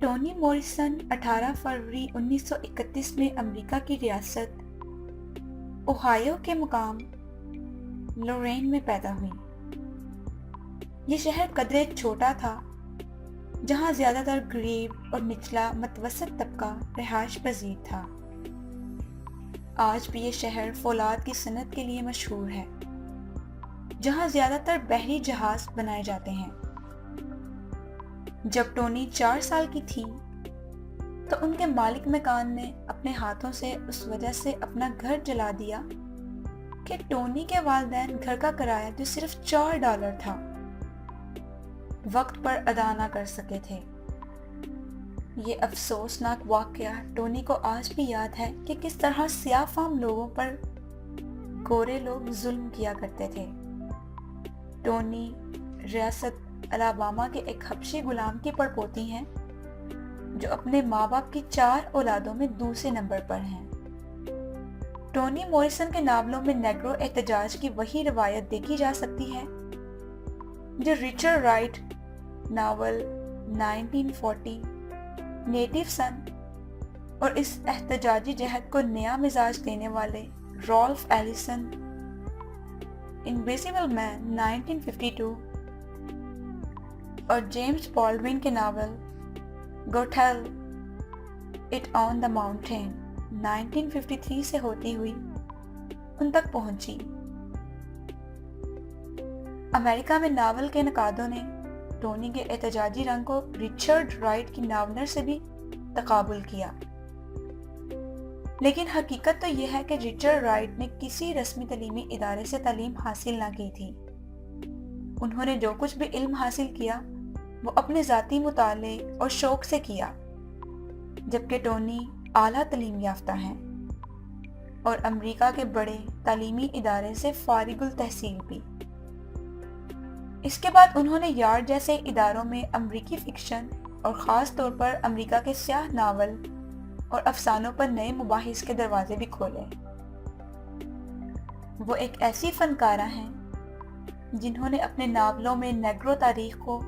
Tony Morrison 18 فروری 1931 میں امریکہ کی ریاست اوہایو کے مقام لورین میں پیدا ہوئی۔ یہ شہر قدرے چھوٹا تھا جہاں زیادہ تر غریب اور نچلا متوسط طبقہ رہائش پذیر تھا۔ آج بھی یہ شہر فولاد کی صنعت کے لیے مشہور ہے، جہاں زیادہ تر بحری جہاز بنائے جاتے ہیں۔ جب ٹونی 4 سال کی تھی تو ان کے مالک مکان نے اپنے ہاتھوں سے اس وجہ سے اپنا گھر جلا دیا کہ ٹونی کے والدین گھر کا کرایہ جو صرف $4 تھا وقت پر ادا نہ کر سکے تھے۔ یہ افسوسناک واقعہ ٹونی کو آج بھی یاد ہے کہ کس طرح سیاہ فام لوگوں پر گورے لوگ ظلم کیا کرتے تھے۔ ٹونی ریاست الاباما کے ایک حبشی غلام کی پڑپوتی ہیں جو اپنے ماں باپ کی 4 اولادوں میں دوسرے نمبر پر ہیں۔ ٹونی موریسن کے ناولوں میں نیگرو احتجاج کی وہی روایت دیکھی جا سکتی ہے جو رچرڈ رائٹ ناول 1940 نیٹو سن اور اس احتجاجی جہد کو نیا مزاج دینے والے رالف ایلیسن انویزیبل مین 1952 اور جیمز بالڈوین کے novel go tell it on the mountain 1953 سے ہوتی ہوئی ان تک پہنچی۔ امریکہ میں ناول کے نقادوں نے ٹونی کے احتجاجی رنگ کو رچرڈ رائٹ کی ناولر سے بھی تقابل کیا، لیکن حقیقت تو یہ ہے کہ رچرڈ رائٹ نے کسی رسمی تعلیمی ادارے سے تعلیم حاصل نہ کی تھی۔ انہوں نے جو کچھ بھی علم حاصل کیا وہ اپنے ذاتی مطالعے اور شوق سے کیا، جبکہ ٹونی اعلیٰ تعلیم یافتہ ہیں اور امریکہ کے بڑے تعلیمی ادارے سے فارغ التحصیل بھی۔ اس کے بعد انہوں نے یارڈ جیسے اداروں میں امریکی فکشن اور خاص طور پر امریکہ کے سیاہ ناول اور افسانوں پر نئے مباحث کے دروازے بھی کھولے۔ وہ ایک ایسی فنکارہ ہیں جنہوں نے اپنے ناولوں میں نیگرو تاریخ کو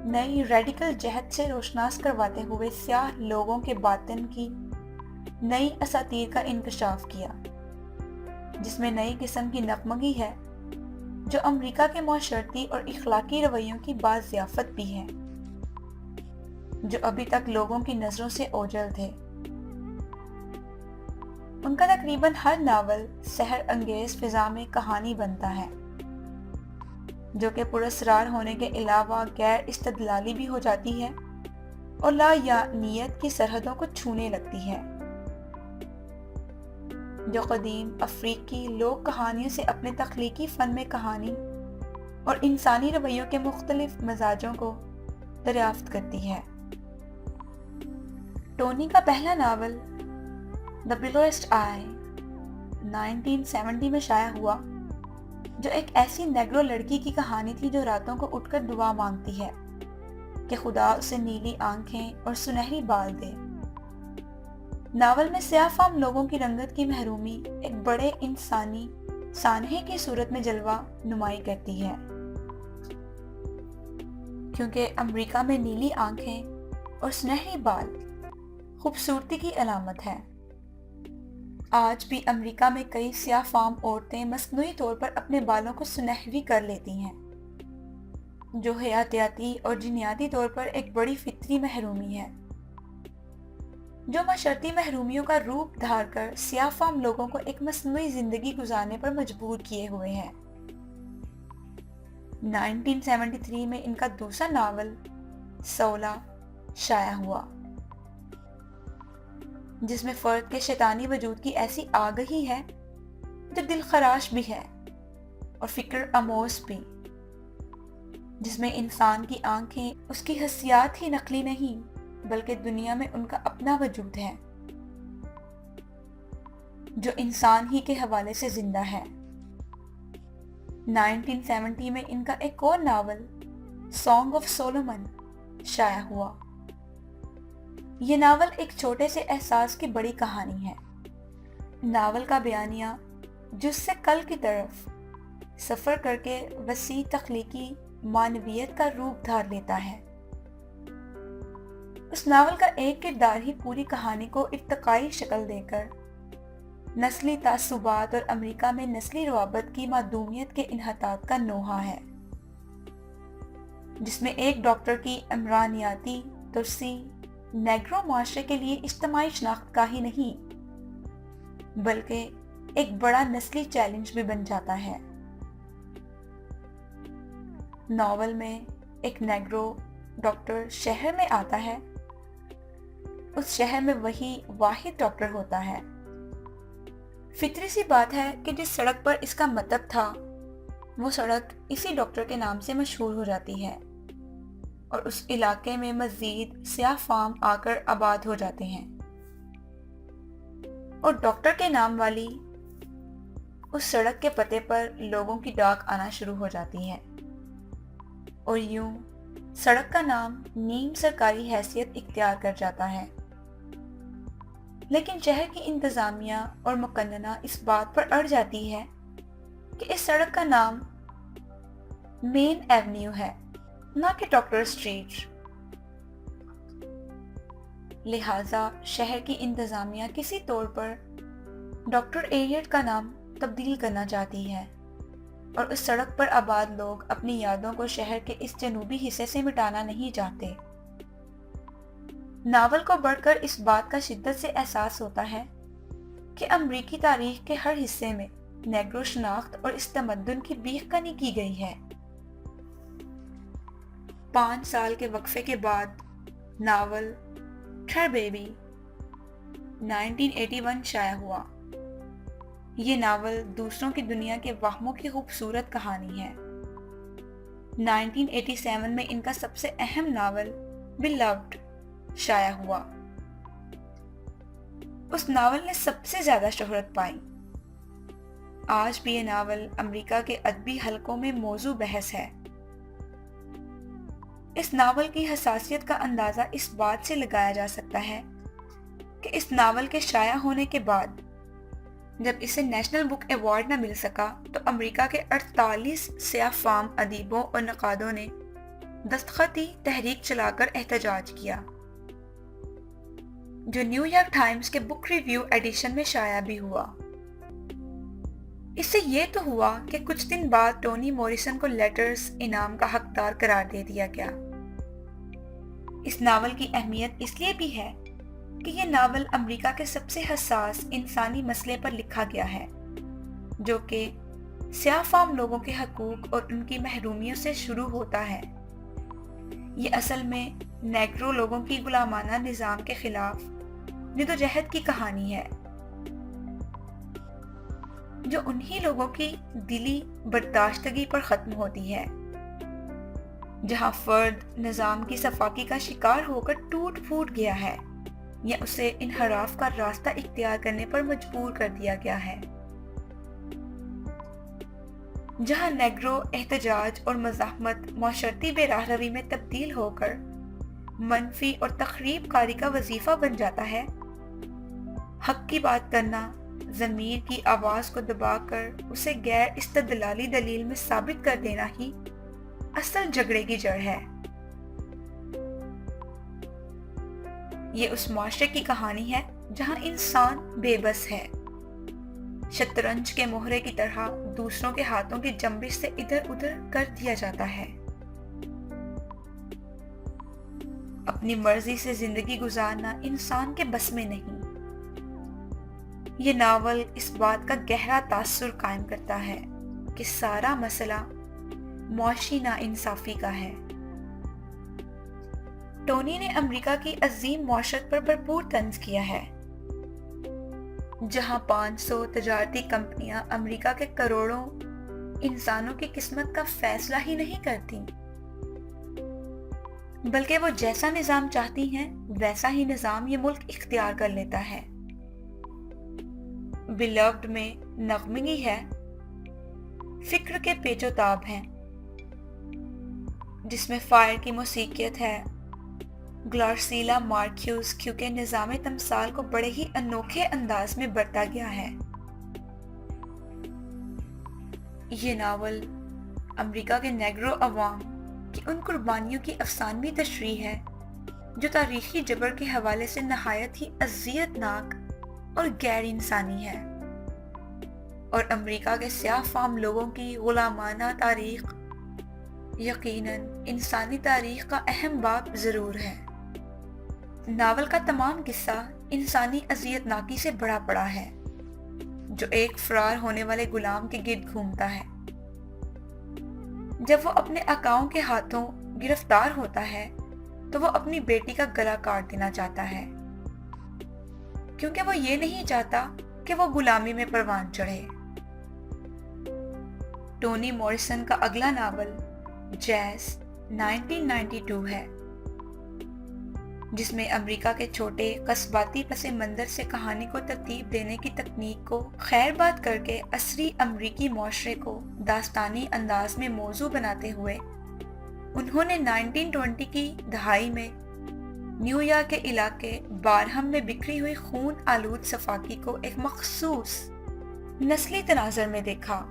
نئی ریڈیکل جہت سے روشناس کرواتے ہوئے سیاہ لوگوں کے باطن کی نئی اساطیر کا انکشاف کیا، جس میں نئی قسم کی نغمگی ہے جو امریکہ کے معاشرتی اور اخلاقی رویوں کی بازیافت بھی ہے، جو ابھی تک لوگوں کی نظروں سے اوجھل تھے۔ ان کا تقریباً ہر ناول سحر انگیز فضا میں کہانی بنتا ہے، جو کہ پراسرار ہونے کے علاوہ غیر استدلالی بھی ہو جاتی ہے اور لا یعنیت کی سرحدوں کو چھونے لگتی ہے، جو قدیم افریقی لوک کہانیوں سے اپنے تخلیقی فن میں کہانی اور انسانی رویوں کے مختلف مزاجوں کو دریافت کرتی ہے۔ ٹونی کا پہلا ناول دی بلوئسٹ آئی 1970 میں شائع ہوا، جو ایک ایسی نیگرو لڑکی کی کہانی تھی جو راتوں کو اٹھ کر دعا مانگتی ہے کہ خدا اسے نیلی آنکھیں اور سنہری بال دے۔ ناول میں سیاہ فام لوگوں کی رنگت کی محرومی ایک بڑے انسانی سانحے کی صورت میں جلوہ نمائی کرتی ہے، کیونکہ امریکہ میں نیلی آنکھیں اور سنہری بال خوبصورتی کی علامت ہے۔ آج بھی امریکہ میں کئی سیاہ فام عورتیں مصنوعی طور پر اپنے بالوں کو سنہری کر لیتی ہیں، جو حیاتیاتی اور جینیاتی طور پر ایک بڑی فطری محرومی ہے، جو معاشرتی محرومیوں کا روپ دھار کر سیاہ فام لوگوں کو ایک مصنوعی زندگی گزارنے پر مجبور کیے ہوئے ہے۔ 1973 میں ان کا دوسرا ناول سولا شائع ہوا، جس میں فرد کے شیطانی وجود کی ایسی آگہی ہے جو دل خراش بھی ہے اور فکر اموس بھی، جس میں انسان کی آنکھیں اس کی حسیات ہی نقلی نہیں بلکہ دنیا میں ان کا اپنا وجود ہے جو انسان ہی کے حوالے سے زندہ ہے۔ 1970 میں ان کا ایک اور ناول سانگ آف سولومن شائع ہوا۔ یہ ناول ایک چھوٹے سے احساس کی بڑی کہانی ہے۔ ناول کا بیانیہ جس سے کل کی طرف سفر کر کے وسیع تخلیقی معنویت کا روپ دھار لیتا ہے۔ اس ناول کا ایک کردار ہی پوری کہانی کو ارتقائی شکل دے کر نسلی تعصبات اور امریکہ میں نسلی روابط کی معدومیت کے انحطاط کا نوحہ ہے، جس میں ایک ڈاکٹر کی عمرانیاتی ترسی نیگرو معاشرے کے لیے اجتماعی شناخت کا ہی نہیں بلکہ ایک بڑا نسلی چیلنج بھی بن جاتا ہے۔ ناول میں ایک نیگرو ڈاکٹر شہر میں آتا ہے، اس شہر میں وہی واحد ڈاکٹر ہوتا ہے۔ فطری سی بات ہے کہ جس سڑک پر اس کا مطب تھا وہ سڑک اسی ڈاکٹر کے نام سے مشہور ہو جاتی ہے اور اس علاقے میں مزید سیاہ فام آ کر آباد ہو جاتے ہیں اور ڈاکٹر کے نام والی اس سڑک کے پتے پر لوگوں کی ڈاک آنا شروع ہو جاتی ہے اور یوں سڑک کا نام نیم سرکاری حیثیت اختیار کر جاتا ہے۔ لیکن شہر کی انتظامیہ اور مقننہ اس بات پر اڑ جاتی ہے کہ اس سڑک کا نام مین ایونیو ہے، نہ کہ ڈاکٹر اسٹریٹ۔ لہٰذا شہر کی انتظامیہ کسی طور پر ڈاکٹر ایریٹ کا نام تبدیل کرنا چاہتی ہے اور اس سڑک پر آباد لوگ اپنی یادوں کو شہر کے اس جنوبی حصے سے مٹانا نہیں چاہتے۔ ناول کو پڑھ کر اس بات کا شدت سے احساس ہوتا ہے کہ امریکی تاریخ کے ہر حصے میں نیگرو شناخت اور اس تمدن کی بیخ کنی کی گئی ہے۔ 5 سال کے وقفے کے بعد ناول ٹھر بیبی 1981 شائع ہوا۔ یہ ناول دوسروں کی دنیا کے وہموں کی خوبصورت کہانی ہے۔ 1987 میں ان کا سب سے اہم ناول بیلوڈ شائع ہوا۔ اس ناول نے سب سے زیادہ شہرت پائی۔ آج بھی یہ ناول امریکہ کے ادبی حلقوں میں موضوع بحث ہے۔ اس ناول کی حساسیت کا اندازہ اس بات سے لگایا جا سکتا ہے کہ اس ناول کے شائع ہونے کے بعد جب اسے نیشنل بک ایوارڈ نہ مل سکا تو امریکہ کے 48 سیاہ فام ادیبوں اور نقادوں نے دستخطی تحریک چلا کر احتجاج کیا، جو نیو یارک ٹائمز کے بک ریویو ایڈیشن میں شائع بھی ہوا۔ اس سے یہ تو ہوا کہ کچھ دن بعد ٹونی موریسن کو لیٹرز انعام کا حقدار قرار دے دیا گیا۔ اس ناول کی اہمیت اس لیے بھی ہے کہ یہ ناول امریکہ کے سب سے حساس انسانی مسئلے پر لکھا گیا ہے، جو کہ سیاہ فام لوگوں کے حقوق اور ان کی محرومیوں سے شروع ہوتا ہے۔ یہ اصل میں نیگرو لوگوں کی غلامانہ نظام کے خلاف جدوجہد کی کہانی ہے، جو انہی لوگوں کی دلی برداشتگی پر ختم ہوتی ہے، جہاں فرد نظام کی صفاقی کا شکار ہو کر ٹوٹ پھوٹ گیا ہے یا اسے انحراف کا راستہ اختیار کرنے پر مجبور کر دیا گیا ہے، جہاں نیگرو احتجاج اور مزاحمت معاشرتی بے راہ روی میں تبدیل ہو کر منفی اور تخریب کاری کا وظیفہ بن جاتا ہے۔ حق کی بات کرنا، ضمیر کی آواز کو دبا کر اسے غیر استدلالی دلیل میں ثابت کر دینا ہی اصل جھگڑے کی جڑ ہے۔ یہ اس معاشرے کی کہانی ہے جہاں انسان بے بس ہے، شطرنج کے مہرے کی طرح دوسروں کے ہاتھوں کی جنبش سے ادھر ادھر کر دیا جاتا ہے۔ اپنی مرضی سے زندگی گزارنا انسان کے بس میں نہیں۔ یہ ناول اس بات کا گہرا تاثر قائم کرتا ہے کہ سارا مسئلہ معاشی ناانصافی کا ہے۔ ٹونی نے امریکہ کی عظیم معاشرت پر بھرپور طنز کیا ہے، جہاں 500 تجارتی کمپنیاں امریکہ کے کروڑوں انسانوں کی قسمت کا فیصلہ ہی نہیں کرتی، بلکہ وہ جیسا نظام چاہتی ہیں ویسا ہی نظام یہ ملک اختیار کر لیتا ہے۔ بیلوڈ میں نغمگی ہے، فکر کے پیچ و تاب ہیں، جس میں فائر کی موسیقیت ہے۔ گلارسیلا مارکیوس کیونکہ نظام تمثال کو بڑے ہی انوکھے انداز میں برتا گیا ہے۔ یہ ناول امریکہ کے نیگرو عوام کی ان قربانیوں کی افسانوی تشریح ہے جو تاریخی جبر کے حوالے سے نہایت ہی اذیت ناک اور غیر انسانی ہے، اور امریکہ کے سیاہ فام لوگوں کی غلامانہ تاریخ یقیناً انسانی تاریخ کا اہم باب ضرور ہے۔ ناول کا تمام قصہ انسانی اذیت ناکی سے بڑا پڑا ہے، جو ایک فرار ہونے والے غلام کے گرد گھومتا ہے۔ جب وہ اپنے آقاؤں کے ہاتھوں گرفتار ہوتا ہے تو وہ اپنی بیٹی کا گلا کاٹ دینا چاہتا ہے، کیونکہ وہ یہ نہیں چاہتا کہ وہ غلامی میں پروان چڑھے۔ ٹونی موریسن کا اگلا ناول جیز 1992 ہے، جس میں امریکہ کے چھوٹے قصباتی پس منظر سے کہانی کو ترتیب دینے کی تکنیک کو خیر بات کر کے عصری امریکی معاشرے کو داستانی انداز میں موضوع بناتے ہوئے انہوں نے 1920 کی دہائی میں نیو یارک کے علاقے بارہم میں بکھری ہوئی خون آلود صفاقی کو ایک مخصوص نسلی تناظر میں دیکھا،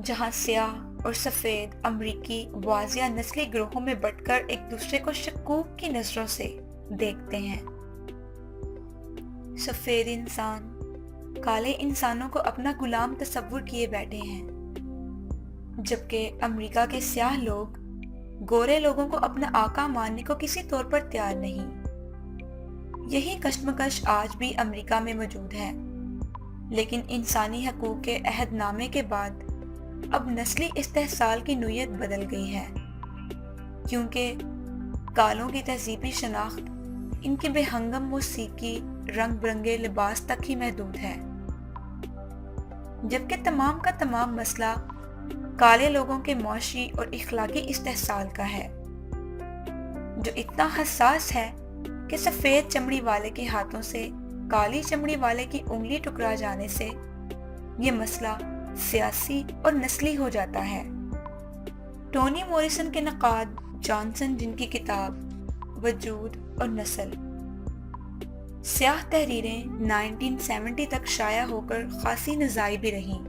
جہاں سیاہ اور سفید امریکی واضح نسلی گروہوں میں بٹ کر ایک دوسرے کو شکوک کی نظروں سے دیکھتے ہیں۔ سفید انسان کالے انسانوں کو اپنا غلام تصور کیے بیٹھے ہیں، جبکہ امریکہ کے سیاہ لوگ گورے لوگوں کو اپنا آقا ماننے کو کسی طور پر تیار نہیں۔ یہی کشمکش آج بھی امریکہ میں موجود ہے، لیکن انسانی حقوق کے عہد نامے کے بعد اب نسلی استحصال کی نوعیت بدل گئی ہے، کیونکہ کالوں کی تہذیبی شناخت ان کی بے ہنگم موسیقی، رنگ برنگے لباس تک ہی محدود ہے، جبکہ تمام کا تمام مسئلہ کالے لوگوں کے معاشی اور اخلاقی استحصال کا ہے، جو اتنا حساس ہے کہ سفید چمڑی والے کے ہاتھوں سے کالی چمڑی والے کی انگلی ٹکرا جانے سے یہ مسئلہ سیاسی اور نسلی ہو جاتا ہے۔ ٹونی موریسن کے نقاد جانسن، جن کی کتاب وجود اور نسل سیاہ تحریریں 1970 تک شائع ہو کر خاصی نزاعی بھی رہیں،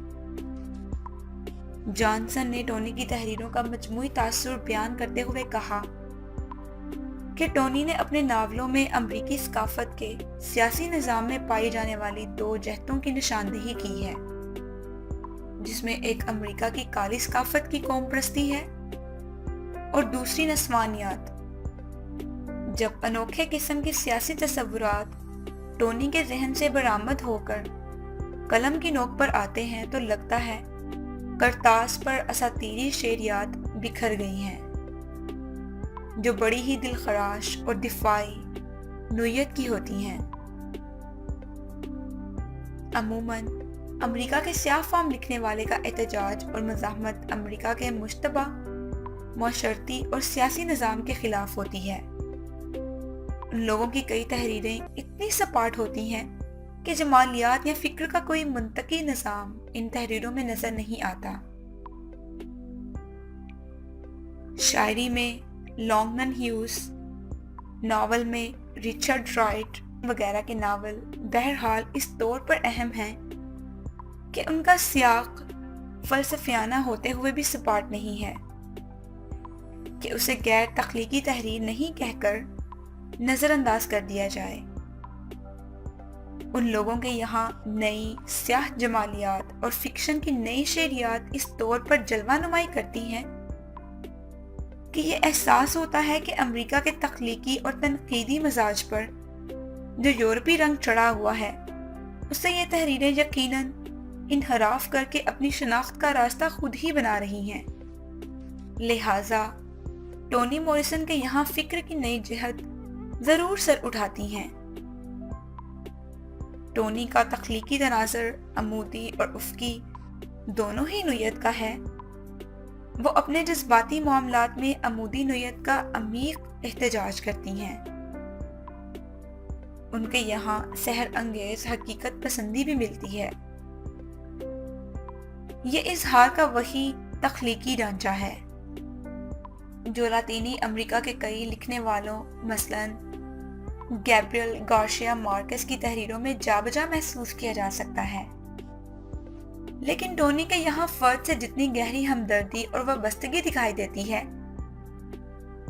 جانسن نے ٹونی کی تحریروں کا مجموعی تاثر بیان کرتے ہوئے کہا کہ ٹونی نے اپنے ناولوں میں امریکی ثقافت کے سیاسی نظام میں پائی جانے والی دو جہتوں کی نشاندہی کی ہے، جس میں ایک امریکہ کی کالی ثقافت کی قوم پرستی ہے اور دوسری نسوانیات۔ جب انوکھے قسم کے سیاسی تصورات ٹونی کے ذہن سے برآمد ہو کر قلم کی نوک پر آتے ہیں تو لگتا ہے کرتاس پر اساطیری شعریات بکھر گئی ہیں، جو بڑی ہی دلخراش اور دفاعی نوعیت کی ہوتی ہیں۔ عموماً امریکہ کے سیاہ فام لکھنے والے کا احتجاج اور مزاحمت امریکہ کے مشتبہ معاشرتی اور سیاسی نظام کے خلاف ہوتی ہے۔ ان لوگوں کی کئی تحریریں اتنی سپاٹ ہوتی ہیں کہ جمالیات یا فکر کا کوئی منطقی نظام ان تحریروں میں نظر نہیں آتا۔ شاعری میں لانگمن ہیوز، ناول میں رچرڈ رائٹ وغیرہ کے ناول بہرحال اس طور پر اہم ہیں کہ ان کا سیاق فلسفیانہ ہوتے ہوئے بھی سپاٹ نہیں ہے، کہ اسے غیر تخلیقی تحریر نہیں کہہ کر نظر انداز کر دیا جائے۔ ان لوگوں کے یہاں نئی سیاہ جمالیات اور فکشن کی نئی شعریات اس طور پر جلوہ نمائی کرتی ہیں کہ یہ احساس ہوتا ہے کہ امریکہ کے تخلیقی اور تنقیدی مزاج پر جو یورپی رنگ چڑھا ہوا ہے، اس سے یہ تحریریں یقیناً انحراف کر کے اپنی شناخت کا راستہ خود ہی بنا رہی ہیں۔ لہٰذا ٹونی موریسن کے یہاں فکر کی نئی جہت ضرور سر اٹھاتی ہیں۔ ٹونی کا تخلیقی تناظر عمودی اور افقی دونوں ہی نوعیت کا ہے۔ وہ اپنے جذباتی معاملات میں عمودی نوعیت کا عمیق احتجاج کرتی ہیں۔ ان کے یہاں سحر انگیز حقیقت پسندی بھی ملتی ہے۔ یہ اظہار کا وہی تخلیقی ڈھانچہ ہے جو لاطینی امریکہ کے کئی لکھنے والوں مثلاً گیبریل گارشیا مارکیز کی تحریروں میں جا بجا محسوس کیا جا سکتا ہے، لیکن ٹونی کے یہاں فرد سے جتنی گہری ہمدردی اور وابستگی دکھائی دیتی ہے،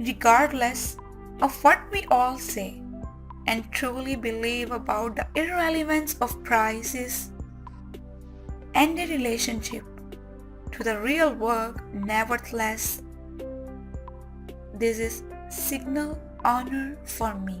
Regardless of what we all say and truly believe about the irrelevance of prices and their relationship to the real work, nevertheless, this is signal honor for me.